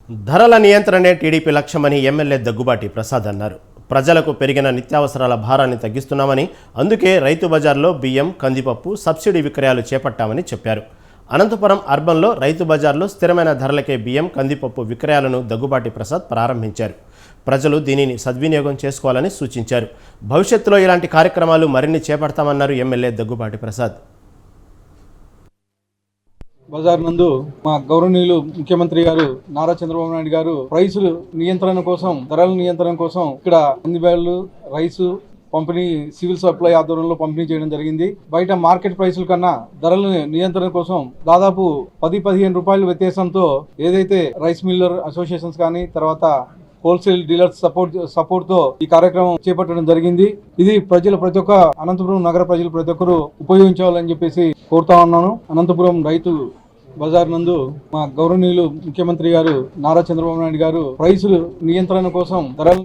ధరల నియంత్రణే టీడీపీ లక్ష్యమని ఎమ్మెల్యే దగ్గుబాటి ప్రసాద్ అన్నారు. ప్రజలకు పెరిగిన నిత్యావసరాల భారాన్ని తగ్గిస్తున్నామని, అందుకే రైతు బజార్లో బియ్యం, కందిపప్పు సబ్సిడీ విక్రయాలు చేపట్టామని చెప్పారు. అనంతపురం అర్బన్లో రైతు బజార్లో స్థిరమైన ధరలకే బియ్యం, కందిపప్పు విక్రయాలను దగ్గుబాటి ప్రసాద్ ప్రారంభించారు. ప్రజలు దీనిని సద్వినియోగం చేసుకోవాలని సూచించారు. భవిష్యత్తులో ఇలాంటి కార్యక్రమాలు మరిన్ని చేపడతామన్నారు ఎమ్మెల్యే దగ్గుబాటి ప్రసాద్. బజార్ నందు మా గౌరవనీయులు ముఖ్యమంత్రి గారు నారా చంద్రబాబు నాయుడు గారు ప్రైసులు నియంత్రణ కోసం, ధరల నియంత్రణ కోసం ఇక్కడ కందిబ్యాగులు, రైసు పంపిణీ సివిల్ సప్లై ఆధ్వర్యంలో పంపిణీ చేయడం జరిగింది. బయట మార్కెట్ ప్రైసుల కన్నా ధరల నియంత్రణ కోసం దాదాపు 10-15 రూపాయల వ్యత్యాసంతో ఏదైతే రైస్ మిల్లర్ అసోసియేషన్స్ కానీ తర్వాత హోల్సేల్ డీలర్స్ సపోర్ట్ తో ఈ కార్యక్రమం చేపట్టడం జరిగింది. ఇది ప్రతి ఒక్క అనంతపురం నగర ప్రజలు ప్రతి ఒక్కరు ఉపయోగించాలని చెప్పేసి కోరుతా ఉన్నాను. అనంతపురం రైతు బజార్ నందు మా గౌరవనీయులు ముఖ్యమంత్రి గారు నారా చంద్రబాబు నాయుడు గారు ప్రైసులు నియంత్రణ కోసం, ధరలు